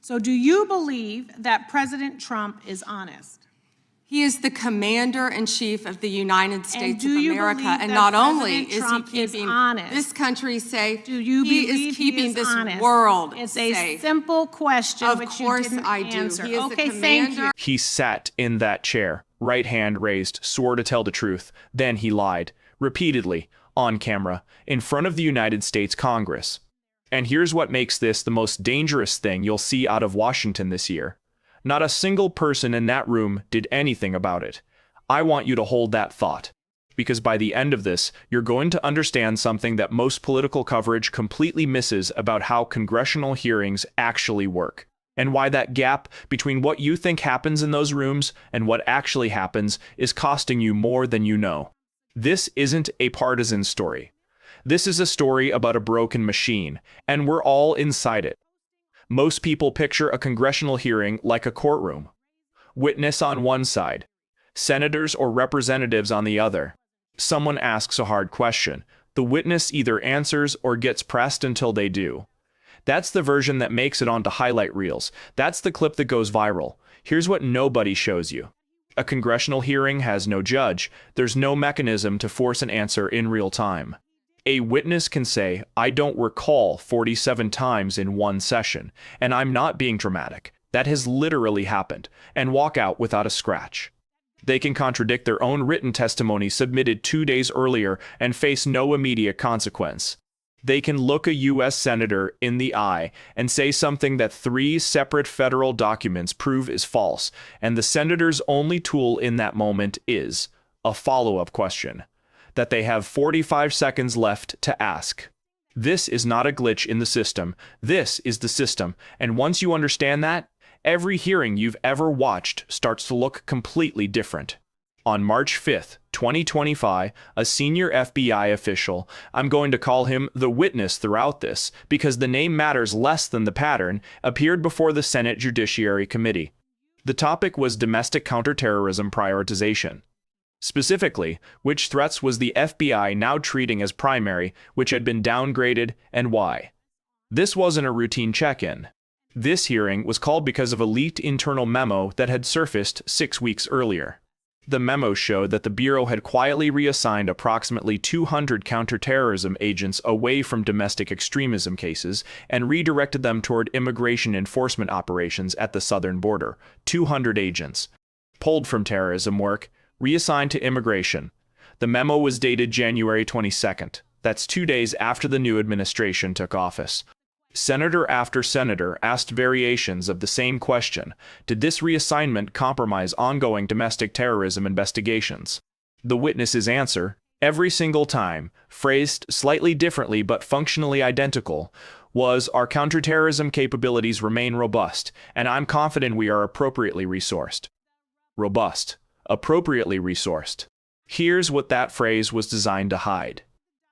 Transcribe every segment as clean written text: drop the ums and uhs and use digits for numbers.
So do you believe that President Trump is honest? He is the commander-in-chief of the United States of America, and that not only President is Trump he is keeping honest? this country safe, Do you he believe is keeping he is this honest? world It's safe. a simple question, Of which course you didn't I do. answer. He is the Okay, thank commander. you. He sat in that chair, right hand raised, swore to tell the truth. Then he lied, repeatedly, on camera, in front of the United States Congress. And here's what makes this the most dangerous thing you'll see out of Washington this year. Not a single person in that room did anything about it. I want you to hold that thought, because by the end of this, you're going to understand something that most political coverage completely misses about how congressional hearings actually work, and why that gap between what you think happens in those rooms and what actually happens is costing you more than you know. This isn't a partisan story. This is a story about a broken machine, and we're all inside it. Most people picture a congressional hearing like a courtroom. Witness on one side, senators or representatives on the other. Someone asks a hard question. The witness either answers or gets pressed until they do. That's the version that makes it onto highlight reels. That's the clip that goes viral. Here's what nobody shows you. A congressional hearing has no judge. There's no mechanism to force an answer in real time. A witness can say, "I don't recall," 47 times in one session, and I'm not being dramatic. That has literally happened, and walk out without a scratch. They can contradict their own written testimony submitted 2 days earlier and face no immediate consequence. They can look a U.S. senator in the eye and say something that 3 separate federal documents prove is false, and the senator's only tool in that moment is a follow-up question that they have 45 seconds left to ask. This is not a glitch in the system. This is the system, and once you understand that, every hearing you've ever watched starts to look completely different. On March 5th, 2025, a senior FBI official, I'm going to call him the witness throughout this because the name matters less than the pattern, appeared before the Senate Judiciary Committee. The topic was domestic counterterrorism prioritization. Specifically, which threats was the FBI now treating as primary, which had been downgraded, and why. This wasn't a routine check-in. This hearing was called because of a leaked internal memo that had surfaced 6 weeks earlier. The memo showed that the Bureau had quietly reassigned approximately 200 counterterrorism agents away from domestic extremism cases and redirected them toward immigration enforcement operations at the southern border. 200 agents, pulled from terrorism work, reassigned to immigration. The memo was dated January 22nd. That's 2 days after the new administration took office. Senator after senator asked variations of the same question. Did this reassignment compromise ongoing domestic terrorism investigations? The witness's answer, every single time, phrased slightly differently but functionally identical, was, "Our counterterrorism capabilities remain robust, and I'm confident we are appropriately resourced." Robust. Appropriately resourced. Here's what that phrase was designed to hide.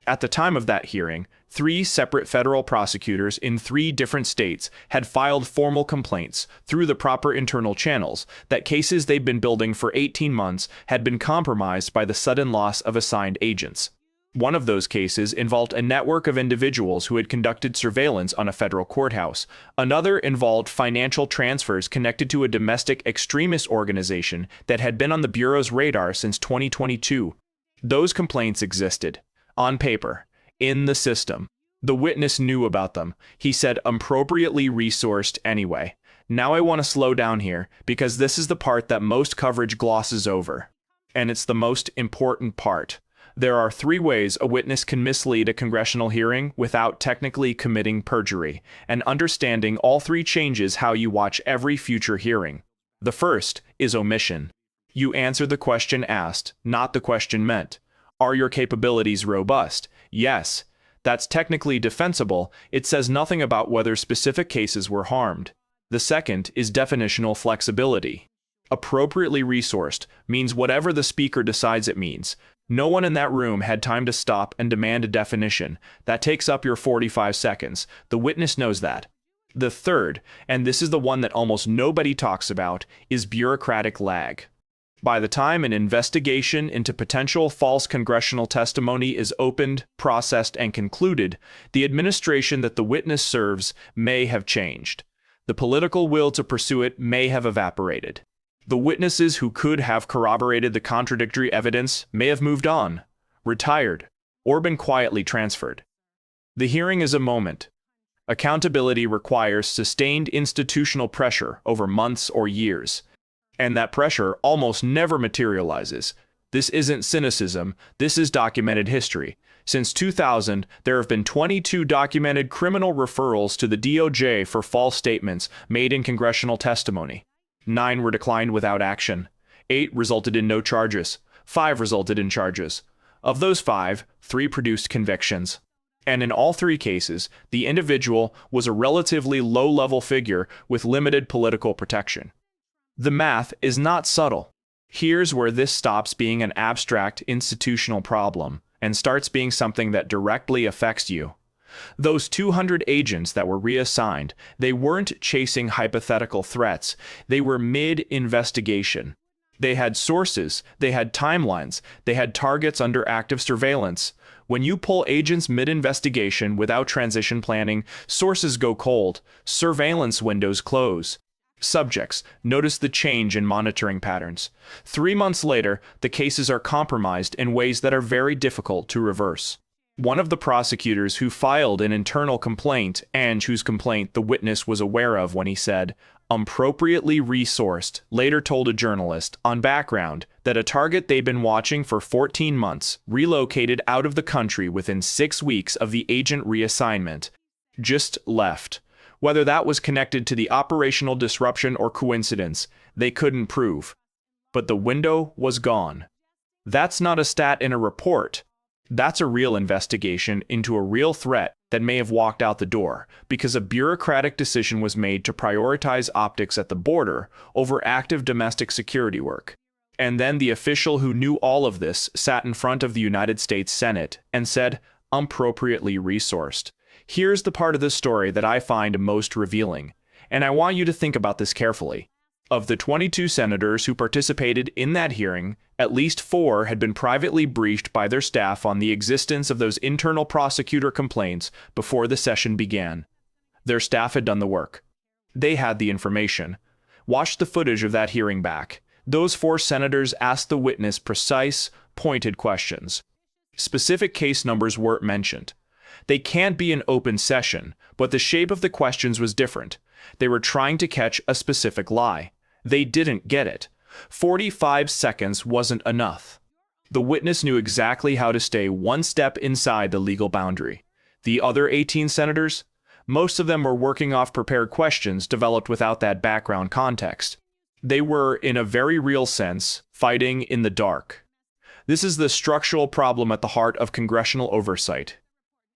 At the time of that hearing, 3 separate federal prosecutors in 3 different states had filed formal complaints through the proper internal channels that cases they'd been building for 18 months had been compromised by the sudden loss of assigned agents. One of those cases involved a network of individuals who had conducted surveillance on a federal courthouse. Another involved financial transfers connected to a domestic extremist organization that had been on the Bureau's radar since 2022. Those complaints existed. On paper, in the system. The witness knew about them. He said appropriately resourced anyway. Now I want to slow down here, because this is the part that most coverage glosses over. And it's the most important part. There are 3 ways a witness can mislead a congressional hearing without technically committing perjury, and understanding all 3 changes how you watch every future hearing. The first is omission. You answer the question asked, not the question meant. Are your capabilities robust? Yes. That's technically defensible. It says nothing about whether specific cases were harmed. The second is definitional flexibility. Appropriately resourced means whatever the speaker decides it means. No one in that room had time to stop and demand a definition. That takes up your 45 seconds. The witness knows that. The third, and this is the one that almost nobody talks about, is bureaucratic lag. By the time an investigation into potential false congressional testimony is opened, processed, and concluded, the administration that the witness serves may have changed. The political will to pursue it may have evaporated. The witnesses who could have corroborated the contradictory evidence may have moved on, retired, or been quietly transferred. The hearing is a moment. Accountability requires sustained institutional pressure over months or years, and that pressure almost never materializes. This isn't cynicism, this is documented history. Since 2000, there have been 22 documented criminal referrals to the DOJ for false statements made in congressional testimony. 9 were declined without action. 8 resulted in no charges. 5 resulted in charges. Of those 5, 3 produced convictions. And in all 3 cases, the individual was a relatively low-level figure with limited political protection. The math is not subtle. Here's where this stops being an abstract institutional problem and starts being something that directly affects you. Those 200 agents that were reassigned, they weren't chasing hypothetical threats. They were mid-investigation. They had sources, they had timelines, they had targets under active surveillance. When you pull agents mid-investigation without transition planning, sources go cold, surveillance windows close. Subjects, notice the change in monitoring patterns. 3 months later, the cases are compromised in ways that are very difficult to reverse. One of the prosecutors who filed an internal complaint, and whose complaint the witness was aware of when he said, appropriately resourced, later told a journalist on background that a target they'd been watching for 14 months relocated out of the country within 6 weeks of the agent reassignment. Just left. Whether that was connected to the operational disruption or coincidence, they couldn't prove. But the window was gone. That's not a stat in a report. That's a real investigation into a real threat that may have walked out the door because a bureaucratic decision was made to prioritize optics at the border over active domestic security work. And then the official who knew all of this sat in front of the United States Senate and said, appropriately resourced. Here's the part of the story that I find most revealing, and I want you to think about this carefully. Of the 22 senators who participated in that hearing, at least 4 had been privately briefed by their staff on the existence of those internal prosecutor complaints before the session began. Their staff had done the work. They had the information. Watch the footage of that hearing back. Those 4 senators asked the witness precise, pointed questions. Specific case numbers weren't mentioned. They can't be an open session, but the shape of the questions was different. They were trying to catch a specific lie. They didn't get it. 45 seconds wasn't enough. The witness knew exactly how to stay one step inside the legal boundary. The other 18 senators? Most of them were working off prepared questions developed without that background context. They were, in a very real sense, fighting in the dark. This is the structural problem at the heart of congressional oversight.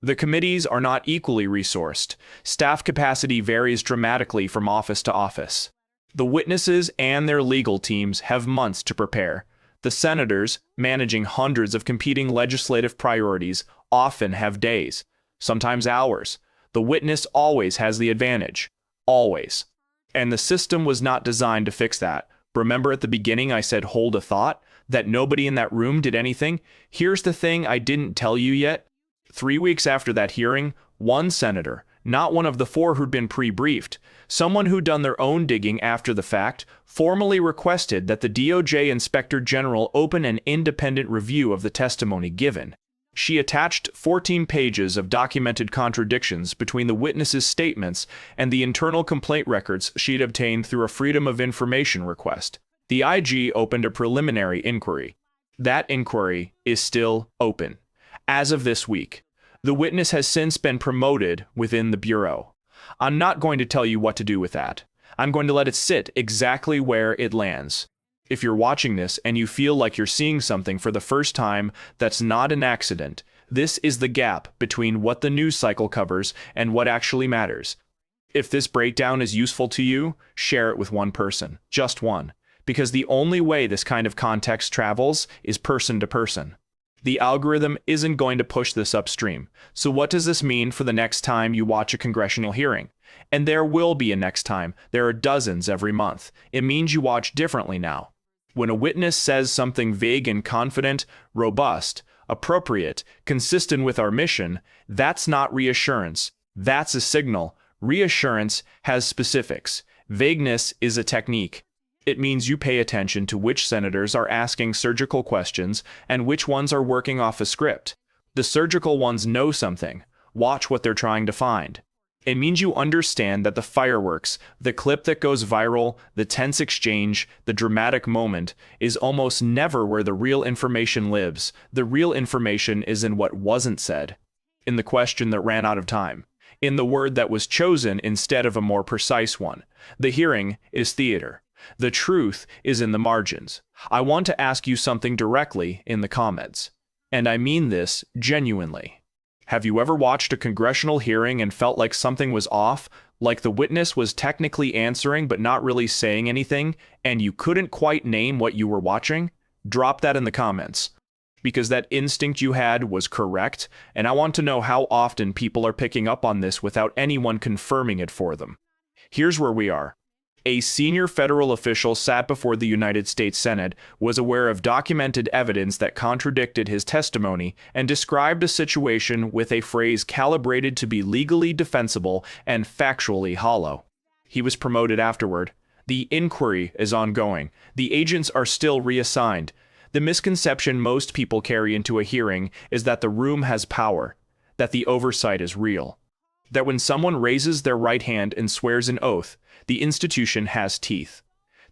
The committees are not equally resourced. Staff capacity varies dramatically from office to office. The witnesses and their legal teams have months to prepare. The senators, managing hundreds of competing legislative priorities, often have days, sometimes hours. The witness always has the advantage. Always. And the system was not designed to fix that. Remember at the beginning I said hold a thought? That nobody in that room did anything? Here's the thing I didn't tell you yet. 3 weeks after that hearing, one senator, not one of the 4 who'd been pre-briefed, someone who'd done their own digging after the fact, formally requested that the DOJ Inspector General open an independent review of the testimony given. She attached 14 pages of documented contradictions between the witness's statements and the internal complaint records she'd obtained through a Freedom of Information request. The IG opened a preliminary inquiry. That inquiry is still open. As of this week, the witness has since been promoted within the Bureau. I'm not going to tell you what to do with that. I'm going to let it sit exactly where it lands. If you're watching this and you feel like you're seeing something for the first time that's not an accident, this is the gap between what the news cycle covers and what actually matters. If this breakdown is useful to you, share it with one person, just one, because the only way this kind of context travels is person to person. The algorithm isn't going to push this upstream. So what does this mean for the next time you watch a congressional hearing? And there will be a next time. There are dozens every month. It means you watch differently now. When a witness says something vague and confident, robust, appropriate, consistent with our mission, that's not reassurance. That's a signal. Reassurance has specifics. Vagueness is a technique. It means you pay attention to which senators are asking surgical questions and which ones are working off a script. The surgical ones know something. Watch what they're trying to find. It means you understand that the fireworks, the clip that goes viral, the tense exchange, the dramatic moment, is almost never where the real information lives. The real information is in what wasn't said, in the question that ran out of time, in the word that was chosen instead of a more precise one. The hearing is theater. The truth is in the margins. I want to ask you something directly in the comments. And I mean this genuinely. Have you ever watched a congressional hearing and felt like something was off, like the witness was technically answering but not really saying anything, and you couldn't quite name what you were watching? Drop that in the comments, because that instinct you had was correct, and I want to know how often people are picking up on this without anyone confirming it for them. Here's where we are. A senior federal official sat before the United States Senate, was aware of documented evidence that contradicted his testimony, and described a situation with a phrase calibrated to be legally defensible and factually hollow. He was promoted afterward. The inquiry is ongoing. The agents are still reassigned. The misconception most people carry into a hearing is that the room has power, that the oversight is real, that when someone raises their right hand and swears an oath, the institution has teeth.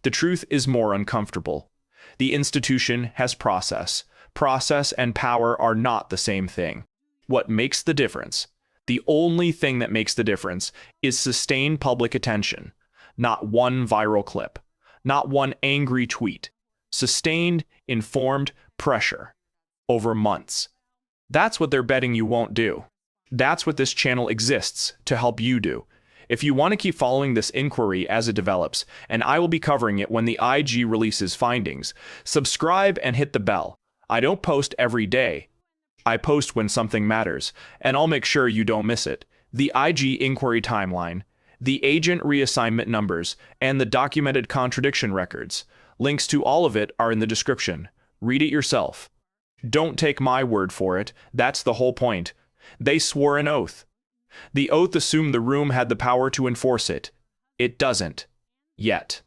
The truth is more uncomfortable. The institution has process. Process and power are not the same thing. What makes the difference? The only thing that makes the difference is sustained public attention. Not one viral clip. Not one angry tweet. Sustained, informed pressure. Over months. That's what they're betting you won't do. That's what this channel exists to help you do. If you want to keep following this inquiry as it develops, and I will be covering it when the IG releases findings, subscribe and hit the bell. I don't post every day. I post when something matters, and I'll make sure you don't miss it. The IG inquiry timeline, the agent reassignment numbers, and the documented contradiction records. Links to all of it are in the description. Read it yourself. Don't take my word for it. That's the whole point. They swore an oath. The oath assumed the room had the power to enforce it. It doesn't. Yet.